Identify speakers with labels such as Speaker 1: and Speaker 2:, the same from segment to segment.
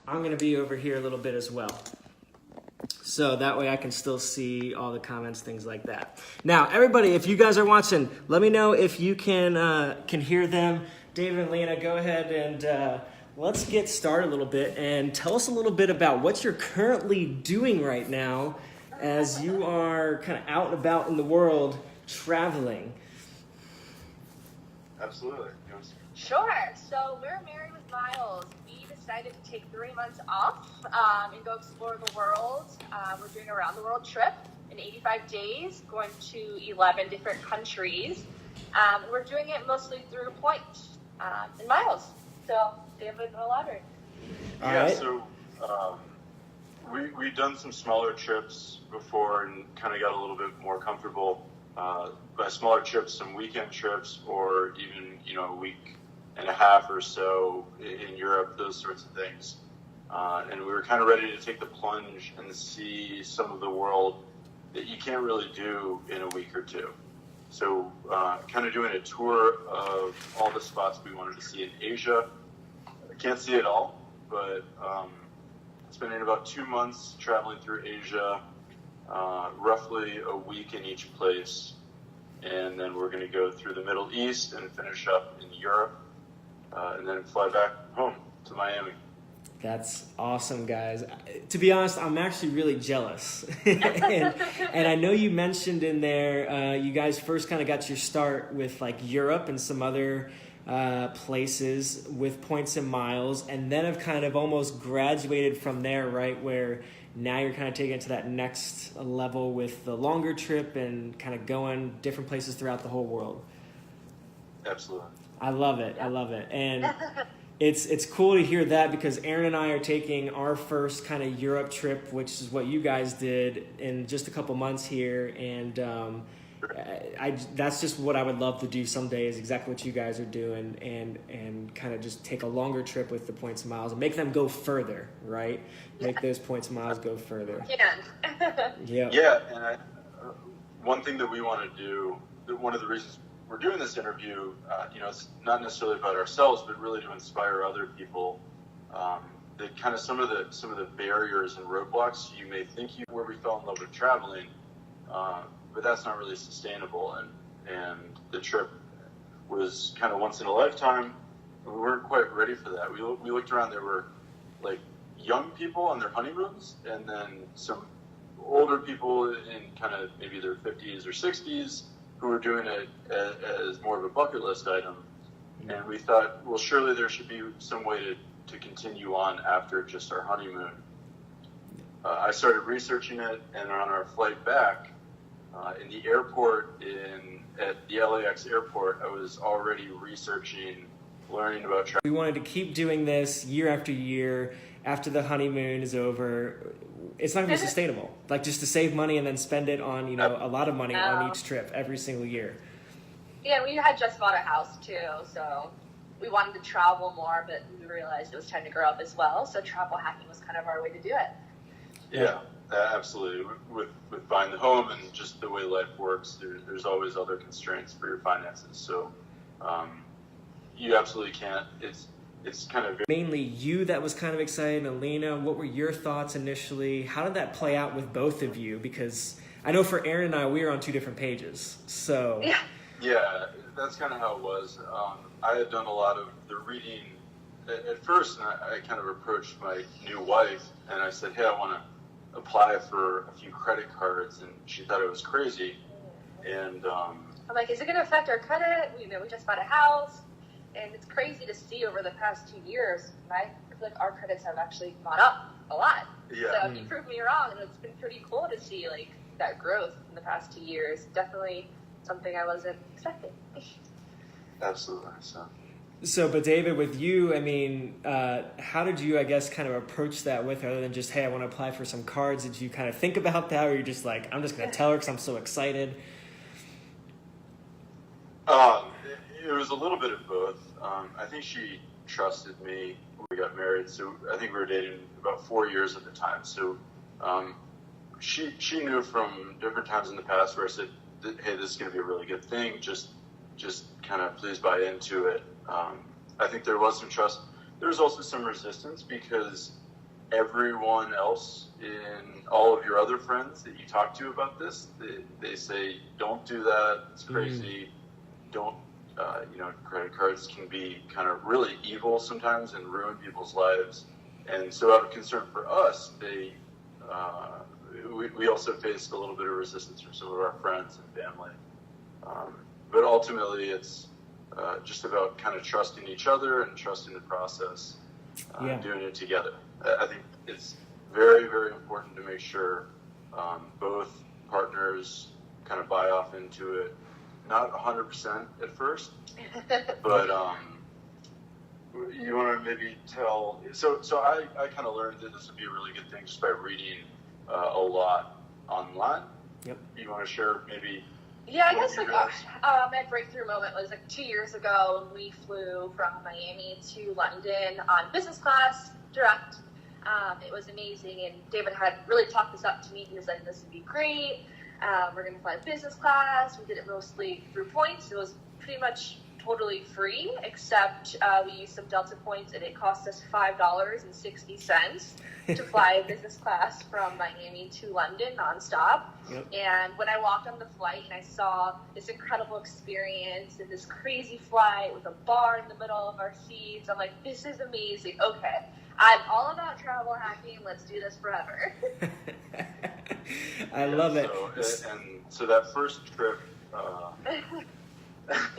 Speaker 1: I'm going to be over here a little bit as well. So that way I can still see all the comments, things like that. Now, everybody, if you guys are watching, let me know if you can hear them. David and Lena, go ahead and let's get started a little bit and tell us a little bit about what you're currently doing right now as you are kind of out and about in the world traveling.
Speaker 2: Absolutely.
Speaker 3: Sure. So we're married with Miles. We decided to take 3 months off and go explore the world. We're doing a around the world trip in 85 days, going to 11 different countries. We're doing it mostly through points and miles. So David will elaborate.
Speaker 2: So we've done some smaller trips before and kind of got a little bit more comfortable. By smaller trips, some weekend trips, or even a week and a half or so in Europe, those sorts of things. And we were kind of ready to take the plunge and see some of the world that you can't really do in a week or two. So kind of doing a tour of all the spots we wanted to see in Asia. I can't see it all, but spending about 2 months traveling through Asia, roughly a week in each place. And then we're going to go through the Middle East and finish up in Europe, and then fly back home to Miami.
Speaker 1: That's awesome, guys. To be honest, I'm actually really jealous. and I know you mentioned in there, you guys first kind of got your start with like Europe and some other places with points and miles, and then have kind of almost graduated from there, right? Where now you're kind of taking it to that next level with the longer trip and kind of going different places throughout the whole world.
Speaker 2: Absolutely.
Speaker 1: I love it. I love it. And it's cool to hear that, because Aaron and I are taking our first kind of Europe trip, which is what you guys did in just a couple months here. And that's just what I would love to do someday, is exactly what you guys are doing, and kind of just take a longer trip with the points and miles and make them go further, right? Make those points and miles go further.
Speaker 2: Yeah, and one thing that we want to do, one of the reasons we're doing this interview, it's not necessarily about ourselves, but really to inspire other people. That kind of some of the barriers and roadblocks you may think where we fell in love with traveling, but that's not really sustainable. And the trip was kind of once in a lifetime. We weren't quite ready for that. We looked around. There were like young people on their honeymoons, and then some older people in kind of maybe their 50s or 60s who were doing it as more of a bucket list item. And we thought, well, surely there should be some way to continue on after just our honeymoon. I started researching it, and on our flight back, in the airport at the LAX airport, I was already researching, learning about travel.
Speaker 1: We wanted to keep doing this year after year after the honeymoon is over. It's not going to be sustainable. Like, just to save money and then spend it on, a lot of money on each trip every single year.
Speaker 3: Yeah, we had just bought a house too, so we wanted to travel more, but we realized it was time to grow up as well. So travel hacking was kind of our way to do it.
Speaker 2: Yeah, absolutely. With buying the home and just the way life works, there's always other constraints for your finances. So you absolutely can't. It's kind of
Speaker 1: mainly you that was kind of excited. Alina, what were your thoughts initially? How did that play out with both of you? Because I know for Aaron and I, we were on two different pages. So
Speaker 2: yeah, that's kind of how it was. I had done a lot of the reading at first, and I kind of approached my new wife, and I said, hey, I want to apply for a few credit cards, and she thought it was crazy. And
Speaker 3: I'm like, is it going to affect our credit? We just bought a house. And it's crazy to see over the past 2 years. I feel like our credits have actually gone up a lot.
Speaker 2: Yeah.
Speaker 3: So if you prove me wrong, and it's been pretty cool to see like that growth in the past 2 years. Definitely something I wasn't expecting.
Speaker 2: Absolutely.
Speaker 1: So, but David, with you, I mean, how did you, I guess, kind of approach that with her, other than just, hey, I want to apply for some cards? Did you kind of think about that, or you're just like, I'm just going to tell her because I'm so excited?
Speaker 2: It was a little bit of both. I think she trusted me when we got married. So I think we were dating about 4 years at the time. So she knew from different times in the past where I said, hey, this is going to be a really good thing. Just kind of please buy into it. I think there was some trust. There was also some resistance because everyone else in all of your other friends that you talk to about this, they say, don't do that. It's crazy. Don't, credit cards can be kind of really evil sometimes and ruin people's lives. And so out of concern for us, we also faced a little bit of resistance from some of our friends and family. But ultimately, it's just about kind of trusting each other and trusting the process, doing it together. I think it's very, very important to make sure both partners kind of buy off into it. Not 100% at first, but you want to maybe tell. So I kind of learned that this would be a really good thing just by reading a lot online.
Speaker 1: Yep.
Speaker 2: You want to share maybe?
Speaker 3: Yeah, I guess my breakthrough moment was 2 years ago. We flew from Miami to London on business class direct. It was amazing, and David had really talked this up to me. He was like, "This would be great. We're going to fly business class." We did it mostly through points. It was pretty much totally free, except we used some Delta points, and it cost us $5.60 to fly business class from Miami to London nonstop. Yep. And when I walked on the flight and I saw this incredible experience and this crazy flight with a bar in the middle of our seats, I'm like, this is amazing. Okay, I'm all about travel hacking. Let's do this forever.
Speaker 1: I love it.
Speaker 2: So that first trip.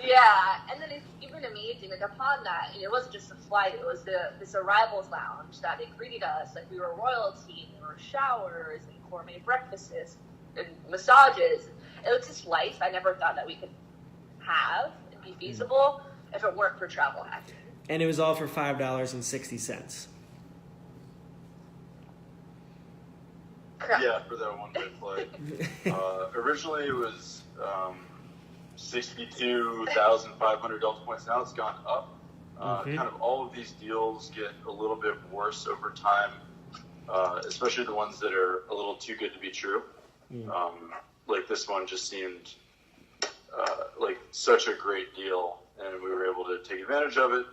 Speaker 3: Yeah, and then it's even amazing. Upon that, it wasn't just a flight; it was this arrivals lounge that they greeted us like we were royalty. There were showers and gourmet breakfasts and massages. It was just life I never thought that we could have and be feasible if it weren't for travel hacking.
Speaker 1: And it was all for $5.60.
Speaker 3: Correct.
Speaker 2: Yeah, for that one-way flight. Originally, it was 62,500 Delta points. Now it's gone up. Kind of all of these deals get a little bit worse over time, especially the ones that are a little too good to be true. Like this one just seemed like such a great deal, and we were able to take advantage of it.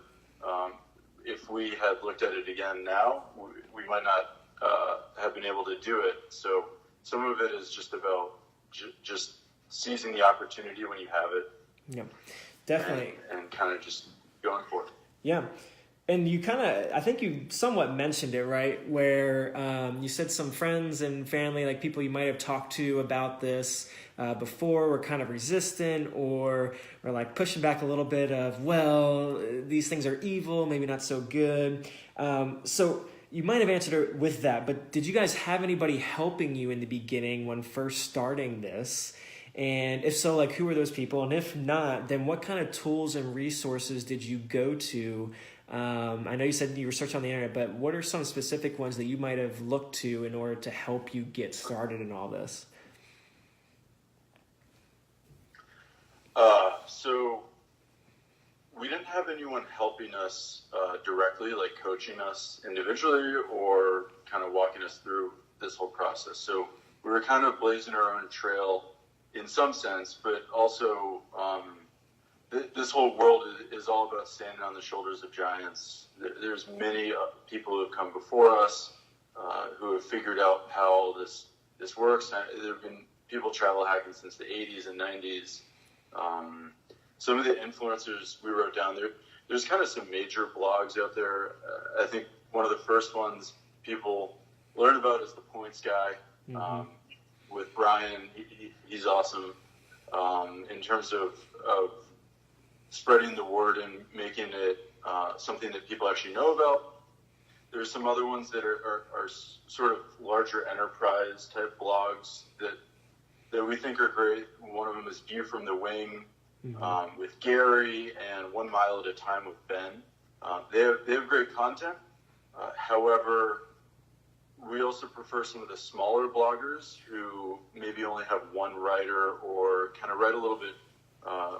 Speaker 2: If we had looked at it again now, we might not have been able to do it. So some of it is just about just seizing the opportunity when you have it.
Speaker 1: Yeah, definitely.
Speaker 2: And kind of just going for it.
Speaker 1: Yeah. And you I think you somewhat mentioned it, right? Where you said some friends and family, like people you might have talked to about this before, were kind of resistant or like pushing back a little bit of, well, these things are evil, maybe not so good. So you might have answered it with that, but did you guys have anybody helping you in the beginning when first starting this? And if so, like, who were those people? And if not, then what kind of tools and resources did you go to? I know you said you researched on the internet, but what are some specific ones that you might have looked to in order to help you get started in all this?
Speaker 2: So we didn't have anyone helping us directly, like coaching us individually or kind of walking us through this whole process. So we were kind of blazing our own trail in some sense, but also this whole world is all about standing on the shoulders of giants. There's many people who have come before us who have figured out how this works. There have been people travel hacking since the 80s and 90s. Some of the influencers we wrote down, there's kind of some major blogs out there. I think one of the first ones people learn about is the Points Guy. With Brian, he's awesome in terms of spreading the word and making it something that people actually know about. There's some other ones that are sort of larger enterprise type blogs that we think are great. One of them is View from the Wing with Gary, and 1 Mile at a Time with Ben. They have great content. However, we also prefer some of the smaller bloggers who maybe only have one writer or kind of write a little bit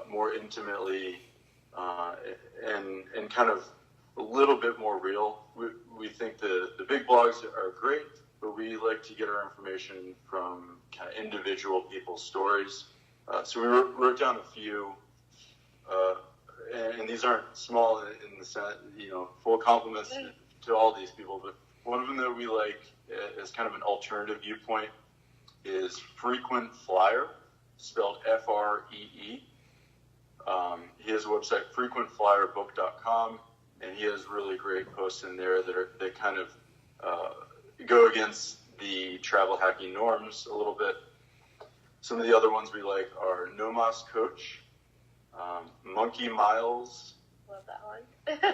Speaker 2: more intimately and kind of a little bit more real. We think the big blogs are great, but we like to get our information from kind of individual people's stories. So we wrote down a few, and these aren't small in the sense, full compliments to all these people, but one of them that we like as kind of an alternative viewpoint is Frequent Flyer, spelled Free. He has a website, frequentflyerbook.com, and he has really great posts in there that kind of go against the travel hacking norms a little bit. Some of the other ones we like are Nomas Coach, Monkey Miles.
Speaker 3: Love that one.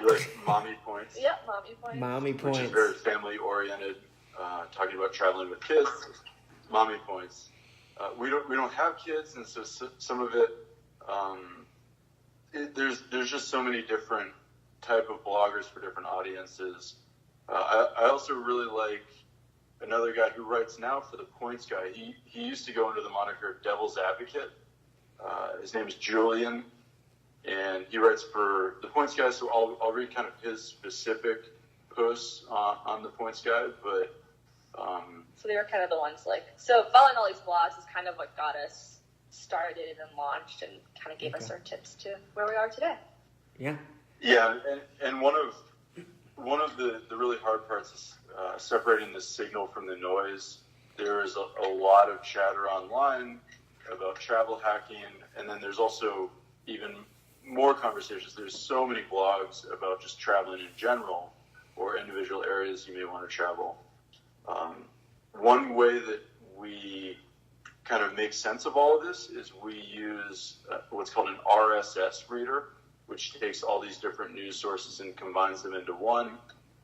Speaker 2: Like Mommy Points.
Speaker 3: Yep, Mommy Points.
Speaker 1: Mommy Points.
Speaker 2: Which is very family oriented, talking about traveling with kids. Mommy Points. We don't have kids, and so some of it, there's just so many different type of bloggers for different audiences. I also really like another guy who writes now for the Points Guy. He used to go under the moniker Devil's Advocate. His name is Julian, and he writes for the Points Guy. So I'll read kind of his specific posts on the Points Guy, but.
Speaker 3: So they were kind of the ones so following all these blogs is kind of what got us started and launched and kind of gave us our tips to where we are today.
Speaker 1: Yeah.
Speaker 2: Yeah, and one of the really hard parts is separating the signal from the noise. There is a lot of chatter online about travel hacking, and then there's also even more conversations. There's so many blogs about just traveling in general or individual areas you may want to travel. One way that we kind of make sense of all of this is we use what's called an RSS reader, which takes all these different news sources and combines them into one,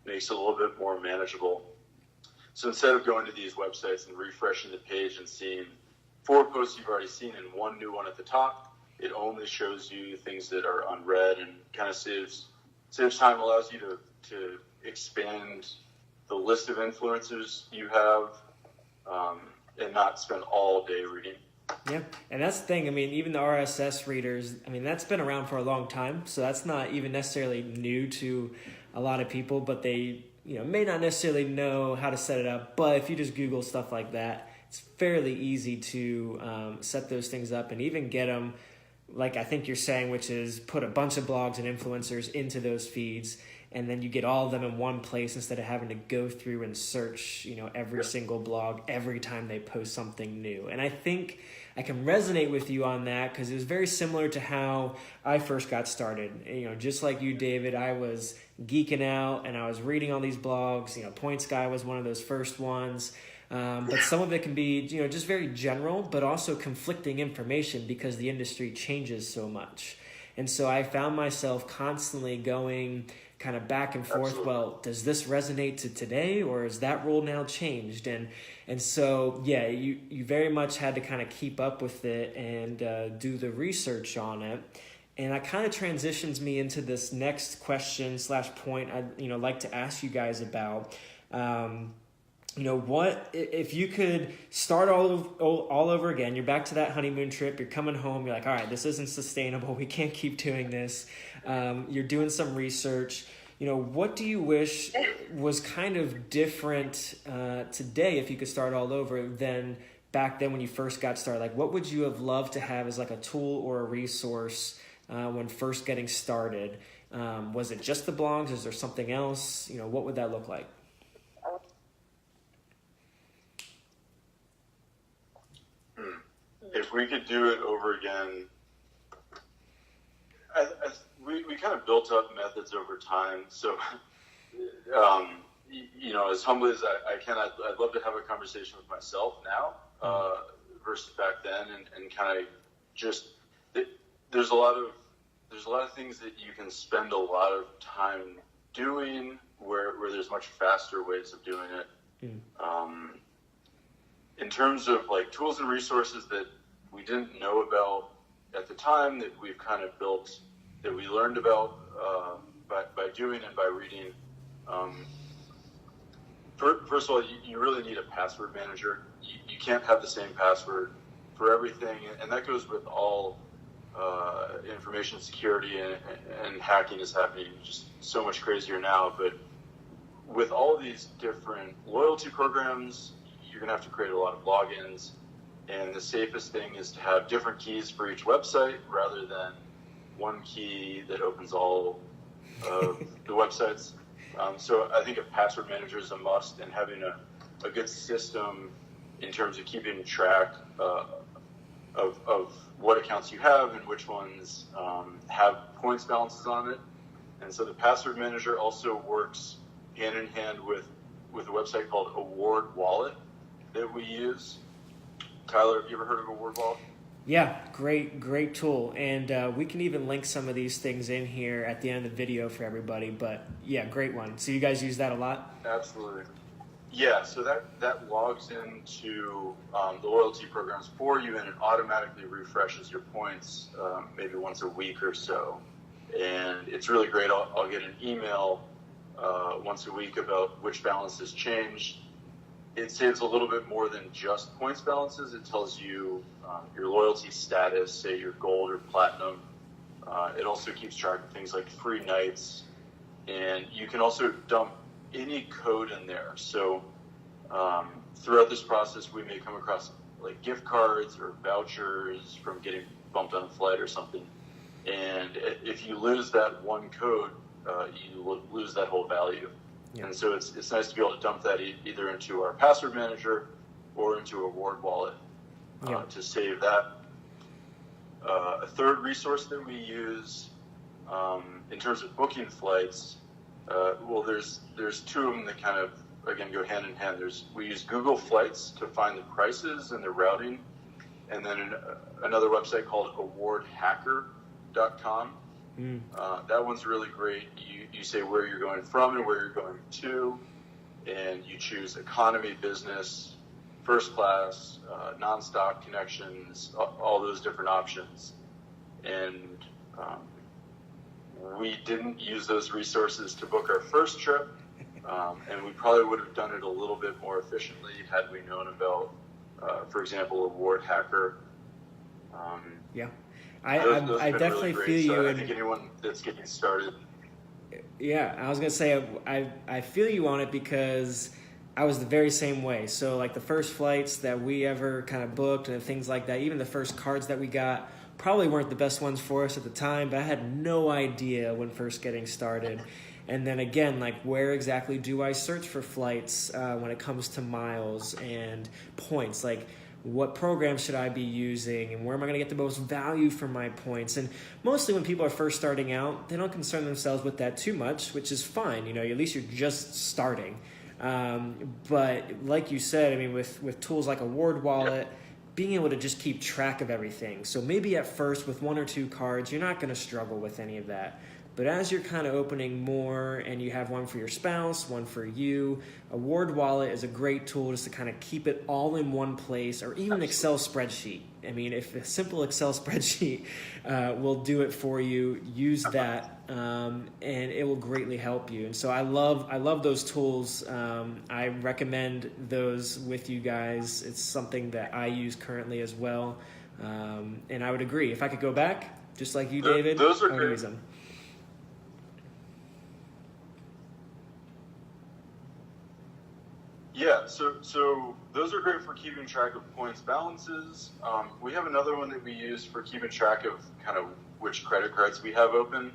Speaker 2: makes it a little bit more manageable. So instead of going to these websites and refreshing the page and seeing 4 posts you've already seen and one new one at the top, it only shows you things that are unread and kind of saves time, allows you to expand the list of influencers you have, and not spend all day reading.
Speaker 1: Yeah, and that's the thing. I mean, even the RSS readers, I mean, that's been around for a long time, so that's not even necessarily new to a lot of people, but they, may not necessarily know how to set it up. But if you just Google stuff like that, it's fairly easy to set those things up and even get them, like I think you're saying, which is put a bunch of blogs and influencers into those feeds, and then you get all of them in one place instead of having to go through and search, every single blog every time they post something new. And I think I can resonate with you on that because it was very similar to how I first got started. Just like you, David, I was geeking out and I was reading all these blogs. Points Guy was one of those first ones. But some of it can be, just very general, but also conflicting information because the industry changes so much. And so I found myself constantly going kind of back and forth.
Speaker 2: Absolutely.
Speaker 1: Well, does this resonate to today, or is that rule now changed? And so, yeah, you very much had to kind of keep up with it and do the research on it. And that kind of transitions me into this next question / point I'd like to ask you guys about. What if you could start all over again? You're back to that honeymoon trip. You're coming home. You're like, all right, this isn't sustainable. We can't keep doing this. You're doing some research. What do you wish was kind of different today if you could start all over than back then when you first got started? Like, what would you have loved to have as like a tool or a resource when first getting started? Was it just the blogs? Is there something else? What would that look like?
Speaker 2: If we could do it over again, we kind of built up methods over time. So, as humbly as I can, I'd love to have a conversation with myself now versus back then, and kind of just there's a lot of things that you can spend a lot of time doing where there's much faster ways of doing it. In terms of like tools and resources that we didn't know about at the time, that we've kind of built, that we learned about by doing and by reading. First of all, you really need a password manager. You can't have the same password for everything, and that goes with all information security, and hacking is happening just so much crazier now. But with all these different loyalty programs, you're going to have to create a lot of logins, and the safest thing is to have different keys for each website rather than one key that opens all of the websites. So I think a password manager is a must, and having a good system in terms of keeping track of what accounts you have and which ones have points balances on it. And so the password manager also works hand in hand with a website called Award Wallet that we use. Tyler, have you ever heard of Award Wallet?
Speaker 1: Yeah, great tool. And we can even link some of these things in here at the end of the video for everybody. But yeah, great one. So you guys use that a lot?
Speaker 2: Absolutely. Yeah, so that logs into the loyalty programs for you, and it automatically refreshes your points maybe once a week or so. And it's really great. I'll get an email once a week about which balance has changed. It saves a little bit more than just points balances. It tells you your loyalty status, say you're gold or platinum. It also keeps track of things like free nights. And you can also dump any code in there. So throughout this process, we may come across like gift cards or vouchers from getting bumped on a flight or something. And if you lose that one code, you lose that whole value. Yeah. And so it's nice to be able to dump that either into our password manager or into Award Wallet to save that. A third resource that we use in terms of booking flights, well, there's two of them that kind of, again, go hand in hand. We use Google Flights to find the prices and the routing, and then another website called awardhacker.com. That one's really great. You say where you're going from and where you're going to, and you choose economy, business, first class, non-stop connections, all those different options. And we didn't use those resources to book our first trip, and we probably would have done it a little bit more efficiently had we known about, for example, Award Hacker.
Speaker 1: I definitely
Speaker 2: really
Speaker 1: feel you.
Speaker 2: So I think anyone that's getting started.
Speaker 1: Yeah, I was gonna say I feel you on it because I was the very same way. So like the first flights that we ever kind of booked and things like that, even the first cards that we got probably weren't the best ones for us at the time, but I had no idea when first getting started. And then again, like where exactly do I search for flights when it comes to miles and points? Like what program should I be using and where am I going to get the most value for my points? And mostly when people are first starting out, they don't concern themselves with that too much, which is fine. You know, at least you're just starting. But like you said, I mean, with tools like Award Wallet, being able to just keep track of everything. So maybe at first with one or two cards, you're not going to struggle with any of that. But as you're kind of opening more and you have one for your spouse, one for you, Award Wallet is a great tool just to kind of keep it all in one place, or even an Excel spreadsheet. I mean, if a simple Excel spreadsheet will do it for you, use that, and it will greatly help you. And so I love those tools. I recommend those with you guys. It's something that I use currently as well. And I would agree. If I could go back, just like you, David,
Speaker 2: those are
Speaker 1: I would
Speaker 2: great.
Speaker 1: use them.
Speaker 2: Yeah, so those are great for keeping track of points balances. We have another one that we use for keeping track of kind of which credit cards we have open.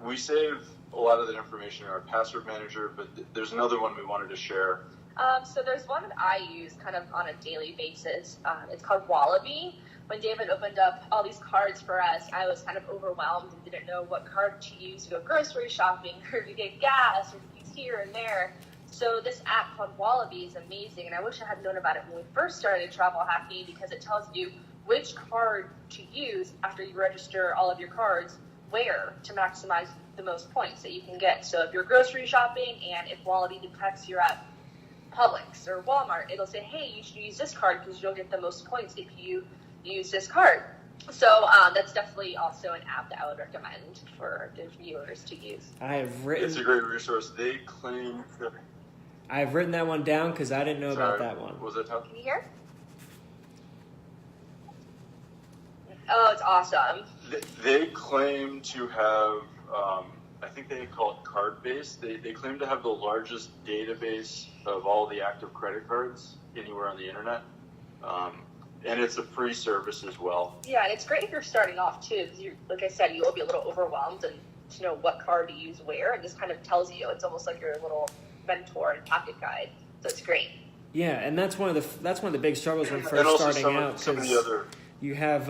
Speaker 2: We save a lot of that information in our password manager, but there's another one we wanted to share.
Speaker 3: So there's one that I use kind of on a daily basis. It's called Wallaby. When David opened up all these cards for us, I was kind of overwhelmed and didn't know what card to use to go grocery shopping or to get gas or to use here and there. So this app called Wallaby is amazing, and I wish I had known about it when we first started travel hacking, because it tells you which card to use after you register all of your cards, where to maximize the most points that you can get. So if you're grocery shopping and if Wallaby detects you're at Publix or Walmart, it'll say, hey, you should use this card because you'll get the most points if you use this card. So that's definitely also an app that I would recommend for the viewers to use.
Speaker 2: It's a great resource. They claim that...
Speaker 1: I've written that one down because I didn't know about that one.
Speaker 2: Was it tough?
Speaker 3: Can you hear? Oh, it's awesome.
Speaker 2: They claim to have, I think they call it card-based. They claim to have the largest database of all the active credit cards anywhere on the internet. And it's a free service as well.
Speaker 3: Yeah, and it's great if you're starting off too, because like I said, you will be a little overwhelmed and to know what card to use where, and just kind of tells you. It's almost like your little mentor and pocket guide. So it's great.
Speaker 1: Yeah, and that's one of the big struggles when first starting out, because you have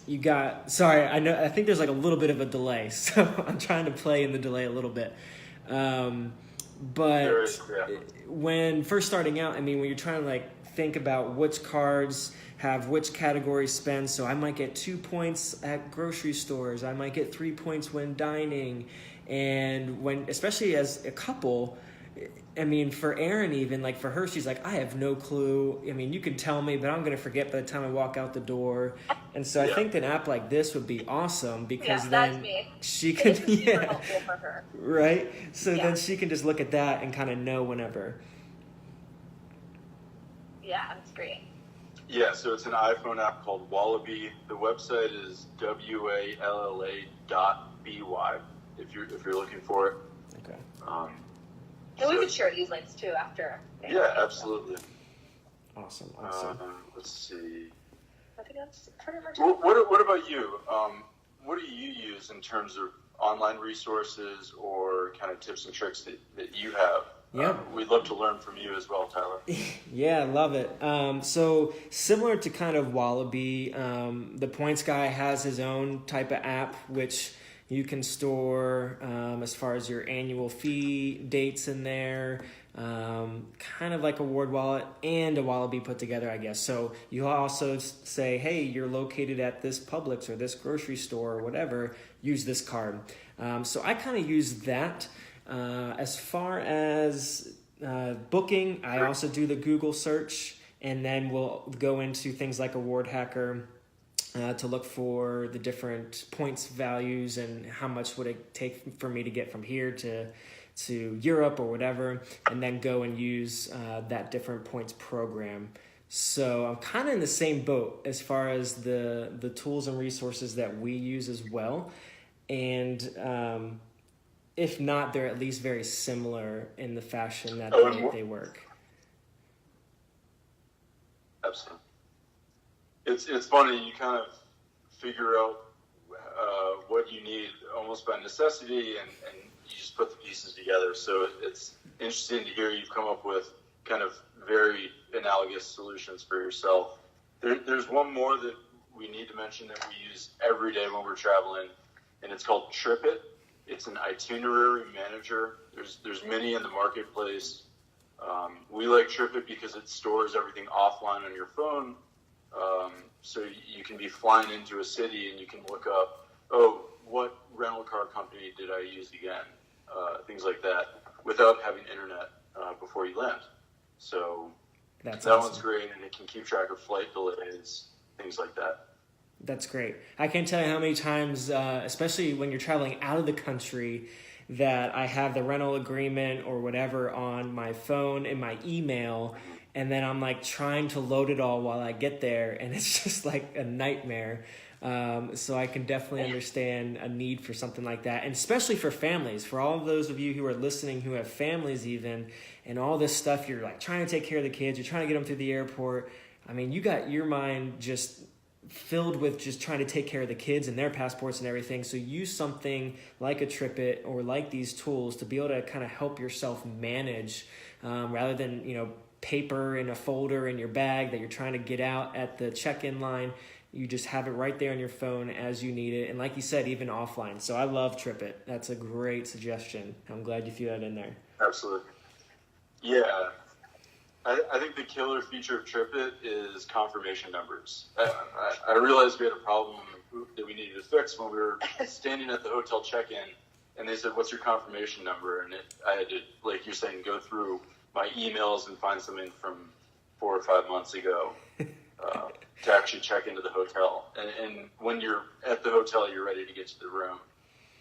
Speaker 1: you got, sorry, I think there's like a little bit of a delay, so I'm trying to play in the delay a little bit. But when first starting out, I mean, when you're trying to like think about which cards have which category spend, so I might get 2 points at grocery stores, I might get 3 points when dining, and when, especially as a couple, I mean, for Erin even, like for her, she's like, I have no clue. I mean, you can tell me, but I'm going to forget by the time I walk out the door. And so I think an app like this would be awesome, because then she can,
Speaker 3: helpful for her.
Speaker 1: Right? So then she can just look at that and kind of know whenever.
Speaker 3: Yeah, that's great.
Speaker 2: Yeah, so it's an iPhone app called Wallaby. The website is walla.by if you're looking for it.
Speaker 1: Okay.
Speaker 3: And we could share these links too after.
Speaker 2: Yeah, absolutely.
Speaker 1: Awesome.
Speaker 2: Let's see.
Speaker 3: I think that's pretty much it.
Speaker 2: What about you? What do you use in terms of online resources or kind of tips and tricks that you have?
Speaker 1: Yeah.
Speaker 2: We'd love to learn from you as well, Tyler.
Speaker 1: Yeah, I love it. So similar to kind of Wallaby, the Points Guy has his own type of app, which you can store as far as your annual fee dates in there, kind of like a Ward Wallet and a Wallaby put together, I guess. So you also say, hey, you're located at this Publix or this grocery store or whatever, use this card. So I kind of use that. As far as booking, I also do the Google search, and then we'll go into things like Award Hacker to look for the different points values and how much would it take for me to get from here to Europe or whatever, and then go and use that different points program. So I'm kind of in the same boat as far as the tools and resources that we use as well. And if not, they're at least very similar in the fashion that they work.
Speaker 2: Absolutely. It's funny, you kind of figure out what you need almost by necessity, and you just put the pieces together. So it's interesting to hear you've come up with kind of very analogous solutions for yourself. There's one more that we need to mention that we use every day when we're traveling, and it's called TripIt. It's an itinerary manager. There's many in the marketplace. We like TripIt because it stores everything offline on your phone. So you can be flying into a city and you can look up, what rental car company did I use again? Things like that, without having internet before you land. So that one's great, and it can keep track of flight delays, things like that.
Speaker 1: That's great. I can't tell you how many times, especially when you're traveling out of the country, that I have the rental agreement or whatever on my phone in my email, and then I'm like trying to load it all while I get there, and it's just like a nightmare. So I can definitely understand a need for something like that, and especially for families. For all of those of you who are listening who have families even, and all this stuff, you're like trying to take care of the kids, you're trying to get them through the airport. I mean, you got your mind just filled with just trying to take care of the kids and their passports and everything. So use something like a TripIt or like these tools to be able to kind of help yourself manage, rather than, paper in a folder in your bag that you're trying to get out at the check-in line. You just have it right there on your phone as you need it. And like you said, even offline. So I love TripIt. That's a great suggestion. I'm glad you threw that in there.
Speaker 2: Absolutely. Yeah. I think the killer feature of TripIt is confirmation numbers. I realized we had a problem that we needed to fix when we were standing at the hotel check-in, and they said, what's your confirmation number? And I had to, like you're saying, go through my emails and find something from 4 or 5 months ago to actually check into the hotel. And when you're at the hotel, you're ready to get to the room.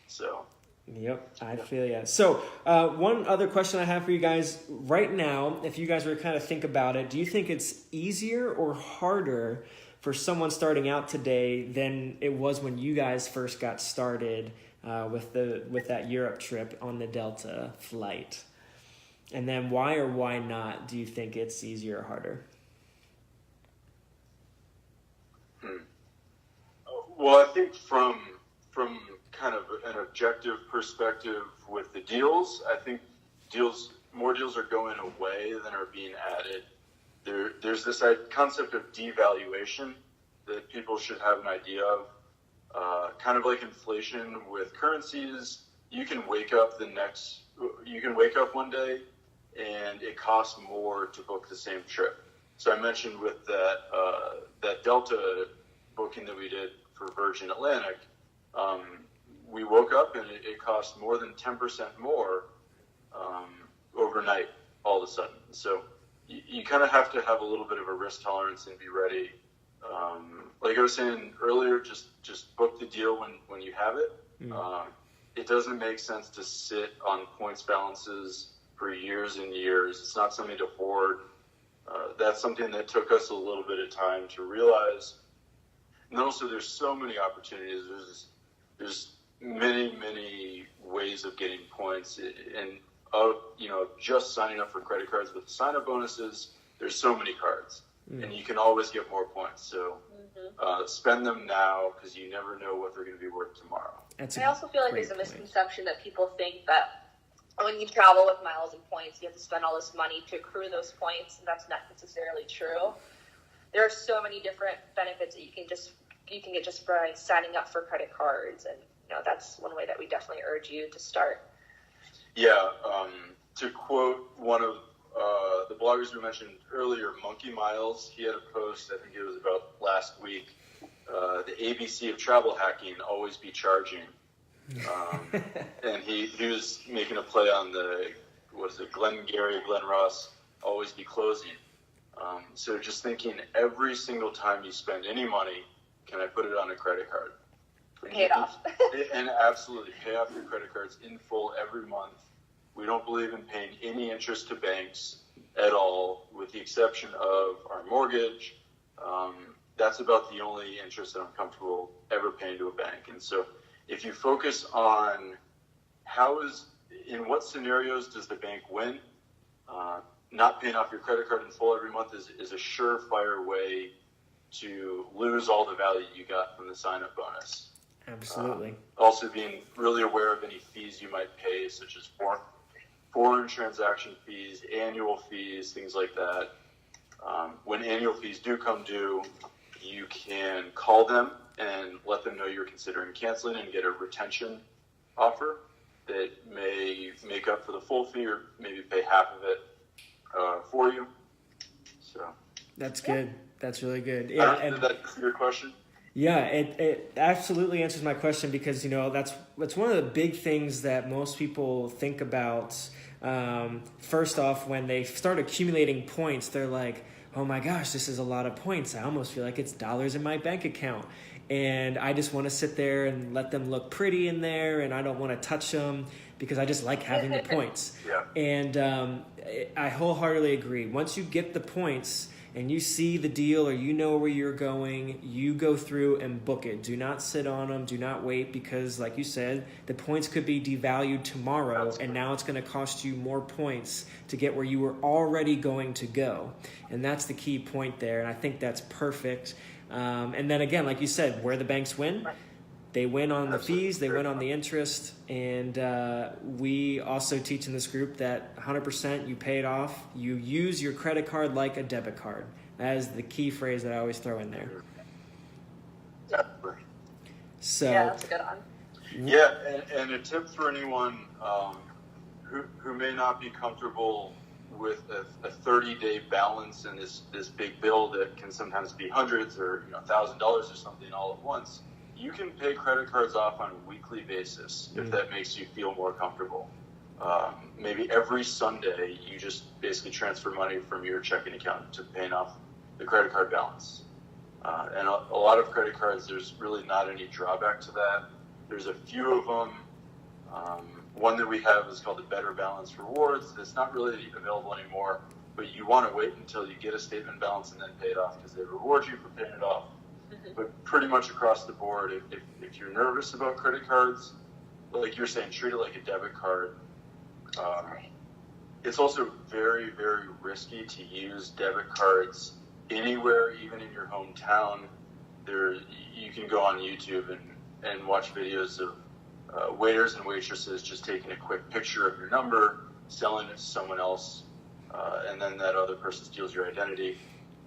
Speaker 2: So...
Speaker 1: Yep, I feel you. So one other question I have for you guys right now, if you guys were to kind of think about it, do you think it's easier or harder for someone starting out today than it was when you guys first got started with that Europe trip on the Delta flight? And then why or why not do you think it's easier or harder?
Speaker 2: Well, I think from kind of an objective perspective with the deals, I think more deals are going away than are being added. There's this concept of devaluation that people should have an idea of. Kind of like inflation with currencies, you can wake up one day and it costs more to book the same trip. So I mentioned with that Delta booking that we did for Virgin Atlantic, we woke up and it cost more than 10% more overnight all of a sudden. So you kind of have to have a little bit of a risk tolerance and be ready. Like I was saying earlier, just book the deal when you have it. It doesn't make sense to sit on points balances for years and years. It's not something to hoard. That's something that took us a little bit of time to realize. And also, there's so many opportunities. There's many ways of getting points, and just signing up for credit cards with sign-up bonuses. There's so many cards, and you can always get more points. So spend them now because you never know what they're going to be worth tomorrow.
Speaker 3: I also feel like there's a misconception that people think that when you travel with miles and points, you have to spend all this money to accrue those points, and that's not necessarily true. There are so many different benefits that you can get just by signing up for credit cards, and that's one way that we definitely urge you to start. Yeah,
Speaker 2: to quote one of the bloggers we mentioned earlier, Monkey Miles, he had a post, I think it was about last week, the ABC of travel hacking, always be charging. And he was making a play on Glenn Ross, always be closing. So just thinking every single time you spend any money, can I put it on a credit card?
Speaker 3: Pay it off.
Speaker 2: And absolutely, pay off your credit cards in full every month. We don't believe in paying any interest to banks at all, with the exception of our mortgage. That's about the only interest that I'm comfortable ever paying to a bank. And so if you focus on in what scenarios does the bank win, not paying off your credit card in full every month is a surefire way to lose all the value you got from the sign-up bonus.
Speaker 1: Absolutely.
Speaker 2: Also being really aware of any fees you might pay, such as foreign transaction fees, annual fees, things like that. When annual fees do come due, you can call them and let them know you're considering canceling and get a retention offer that may make up for the full fee or maybe pay half of it for you. So
Speaker 1: that's good. That's really good.
Speaker 2: Yeah, did that answer your question?
Speaker 1: Yeah, it absolutely answers my question because that's one of the big things that most people think about. First off, when they start accumulating points, they're like, oh my gosh, this is a lot of points. I almost feel like it's dollars in my bank account. And I just want to sit there and let them look pretty in there, and I don't want to touch them because I just like having the points.
Speaker 2: Yeah.
Speaker 1: And I wholeheartedly agree. Once you get the points and you see the deal or you know where you're going, you go through and book it. Do not sit on them. Do not wait because, like you said, the points could be devalued tomorrow, and now it's going to cost you more points to get where you were already going to go. And that's the key point there, and I think that's perfect. And then again, like you said, where the banks win, they win on the fees, they win on the interest, and we also teach in this group that 100% you pay it off. You use your credit card like a debit card. That is the key phrase that I always throw in there. So,
Speaker 3: yeah, that's a good one.
Speaker 2: Yeah, and a tip for anyone who may not be comfortable with a 30-day balance and this big bill that can sometimes be hundreds or $1,000 or something all at once. You can pay credit cards off on a weekly basis if that makes you feel more comfortable. Maybe every Sunday you just basically transfer money from your checking account to paying off the credit card balance. And a lot of credit cards, there's really not any drawback to that. There's a few of them. One that we have is called the Better Balance Rewards. It's not really available anymore, but you want to wait until you get a statement balance and then pay it off because they reward you for paying it off. But pretty much across the board, if you're nervous about credit cards, like you're saying, treat it like a debit card. It's also very, very risky to use debit cards anywhere, even in your hometown. You can go on YouTube and watch videos of waiters and waitresses just taking a quick picture of your number, selling it to someone else, and then that other person steals your identity.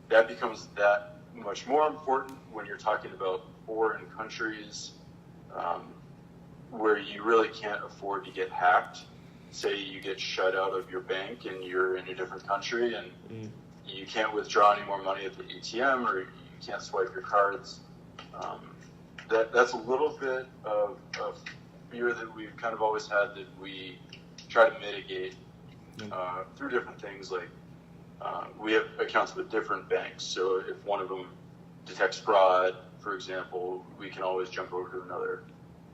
Speaker 2: That becomes that much more important when you're talking about foreign countries where you really can't afford to get hacked. Say you get shut out of your bank and you're in a different country and you can't withdraw any more money at the ATM or you can't swipe your cards. That's a little bit of fear that we've kind of always had that we try to mitigate through different things. Like we have accounts with different banks, so if one of them detects fraud, for example, we can always jump over to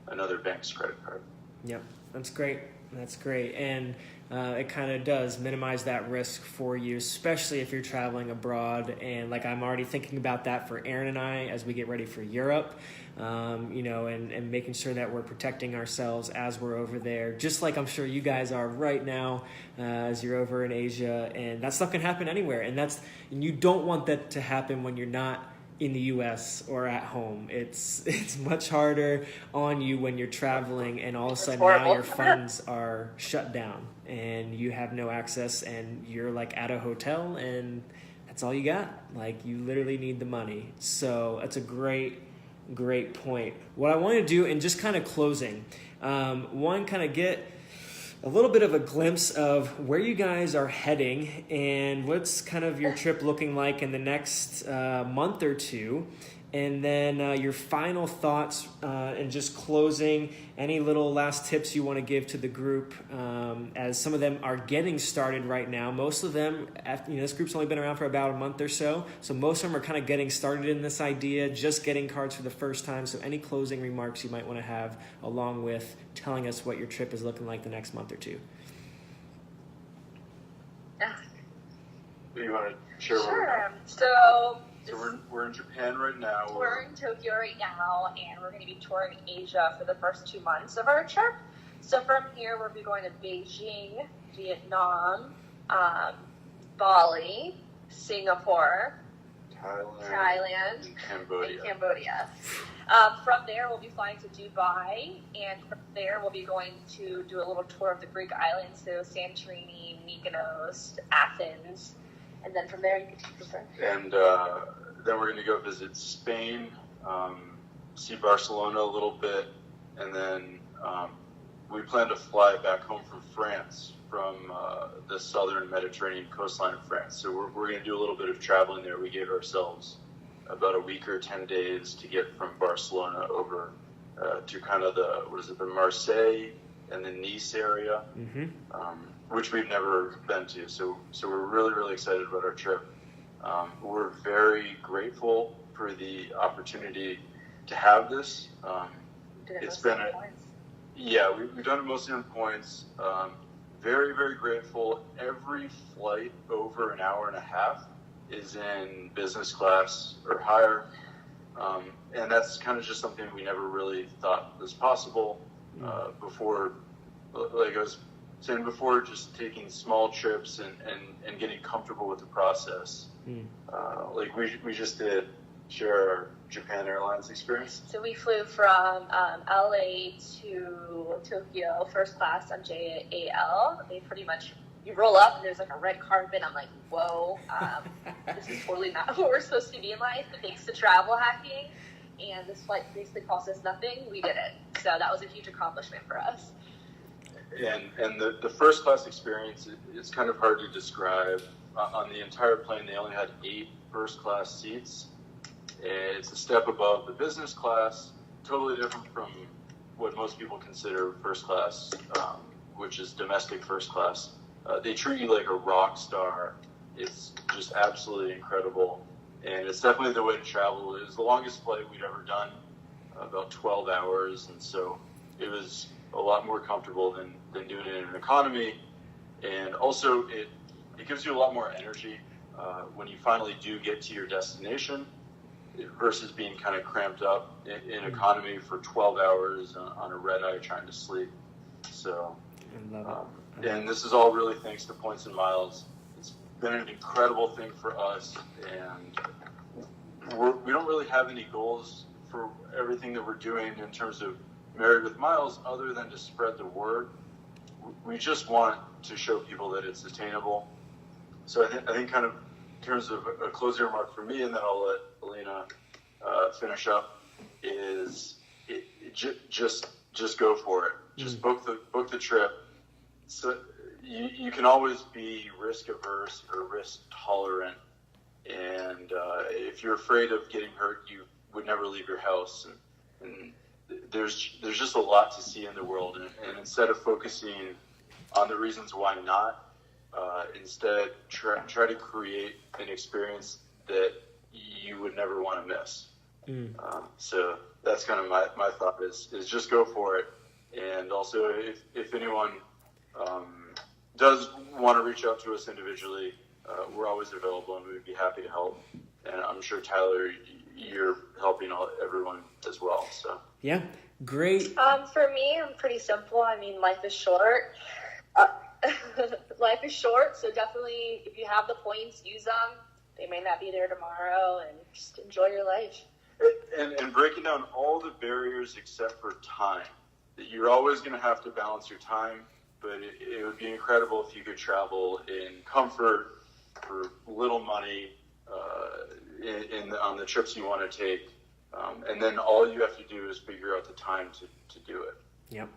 Speaker 2: another bank's credit card.
Speaker 1: Yep, that's great. That's great. And it kind of does minimize that risk for you, especially if you're traveling abroad. And like I'm already thinking about that for Aaron and I as we get ready for Europe, and making sure that we're protecting ourselves as we're over there, just like I'm sure you guys are right now as you're over in Asia. And that stuff can happen anywhere. And you don't want that to happen when you're not in the US or at home. It's much harder on you when you're traveling and all of a sudden now your funds are shut down and you have no access and you're like at a hotel and that's all you got. Like you literally need the money. So that's a great point. What I want to do in just kind of closing, one, kind of get a little bit of a glimpse of where you guys are heading and what's kind of your trip looking like in the next month or two. And then your final thoughts and just closing, any little last tips you want to give to the group as some of them are getting started right now. Most of them, this group's only been around for about a month or so. So most of them are kind of getting started in this idea, just getting cards for the first time. So any closing remarks you might want to have along with telling us what your trip is looking like the next month or two.
Speaker 2: Do you want to share?
Speaker 3: Sure.
Speaker 2: So we're in Japan right now.
Speaker 3: We're in Tokyo right now, and we're going to be touring Asia for the first 2 months of our trip. So from here, we'll be going to Beijing, Vietnam, Bali, Singapore, Thailand,
Speaker 2: and
Speaker 3: Cambodia. From there, we'll be flying to Dubai, and from there, we'll be going to do a little tour of the Greek islands, so Santorini, Mykonos, Athens. And then from there, you can take the first.
Speaker 2: And then we're going to go visit Spain, see Barcelona a little bit, and then we plan to fly back home from France, from the southern Mediterranean coastline of France. So we're going to do a little bit of traveling there. We gave ourselves about a week or 10 days to get from Barcelona over to kind of the Marseille and the Nice area. Mm-hmm. Which we've never been to. So we're really, really excited about our trip. We're very grateful for the opportunity to have this. It's been we've done it mostly on points. Very, very grateful. Every flight over an hour and a half is in business class or higher. And that's kind of just something we never really thought was possible before. Like I was saying before, just taking small trips and getting comfortable with the process. Like we just did share our Japan Airlines experience.
Speaker 3: So we flew from LA to Tokyo first class on JAL. They pretty much, you roll up and there's like a red carpet. I'm like, whoa, this is totally not what we're supposed to be in life. But thanks to travel hacking and this flight basically cost us nothing, we did it. So that was a huge accomplishment for us.
Speaker 2: And the first class experience, it's kind of hard to describe. On the entire plane, they only had 8 first class seats. It's a step above the business class, totally different from what most people consider first class, which is domestic first class. They treat you like a rock star. It's just absolutely incredible. And it's definitely the way to travel. It was the longest flight we'd ever done, about 12 hours. And so it was a lot more comfortable than doing it in an economy. And also it gives you a lot more energy when you finally do get to your destination versus being kind of cramped up in economy for 12 hours on a red eye trying to sleep. So, and this is all really thanks to Points and Miles. It's been an incredible thing for us, and we don't really have any goals for everything that we're doing in terms of Married with Miles, other than to spread the word, we just want to show people that it's attainable. So I think kind of in terms of a closing remark for me, and then I'll let Alina finish up, is just go for it. Just book the trip. So you can always be risk averse or risk tolerant, and if you're afraid of getting hurt, you would never leave your house. And there's just a lot to see in the world, and instead of focusing on the reasons why not, instead try to create an experience that you would never want to miss. So that's kind of my thought is just go for it. And also, if anyone does want to reach out to us individually, we're always available and we'd be happy to help. And I'm sure, Tyler, you're helping everyone as well. So
Speaker 1: yeah, great.
Speaker 3: For me, I'm pretty simple. I mean, life is short. Life is short, so definitely if you have the points, use them. They may not be there tomorrow, and just enjoy your life.
Speaker 2: And breaking down all the barriers except for time. You're always going to have to balance your time, but it would be incredible if you could travel in comfort for little money on the trips you want to take. And then all you have to do is figure out the time to do it.
Speaker 1: Yep.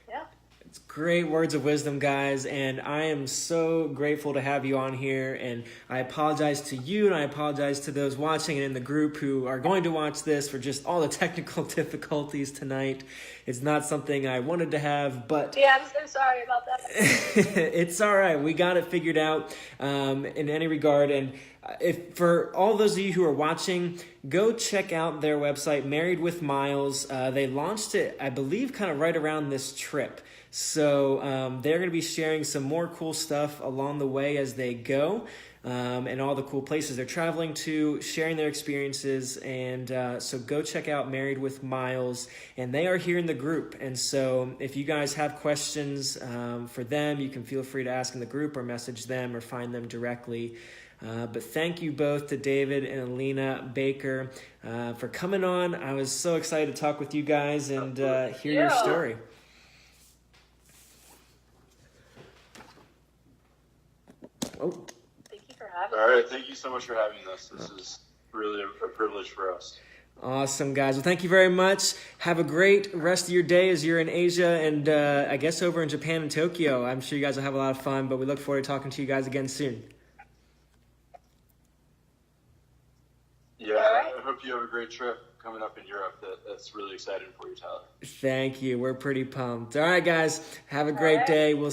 Speaker 3: Yeah.
Speaker 1: It's great words of wisdom, guys, and I am so grateful to have you on here, and I apologize to you, and I apologize to those watching and in the group who are going to watch this for just all the technical difficulties tonight. It's not something I wanted to have, but...
Speaker 3: Yeah, I'm so sorry about that.
Speaker 1: It's all right. We got it figured out in any regard, and if for all those of you who are watching, go check out their website, Married with Miles. They launched it, I believe, kind of right around this trip. So they're going to be sharing some more cool stuff along the way as they go, and all the cool places they're traveling to, sharing their experiences. And so go check out Married with Miles, and they are here in the group. And so if you guys have questions for them, you can feel free to ask in the group or message them or find them directly. But thank you both to David and Alina Baker for coming on. I was so excited to talk with you guys and hear your story. Oh.
Speaker 3: Thank you for having
Speaker 2: me. All right, thank you so much for having us. This is really a privilege for us.
Speaker 1: Awesome, guys. Well, thank you very much. Have a great rest of your day as you're in Asia and I guess over in Japan and Tokyo. I'm sure you guys will have a lot of fun, but we look forward to talking to you guys again soon.
Speaker 2: Yeah, I hope you have a great trip coming up in Europe. That's really exciting for you, Tyler.
Speaker 1: Thank you. We're pretty pumped. All right, guys. Have a great day. We'll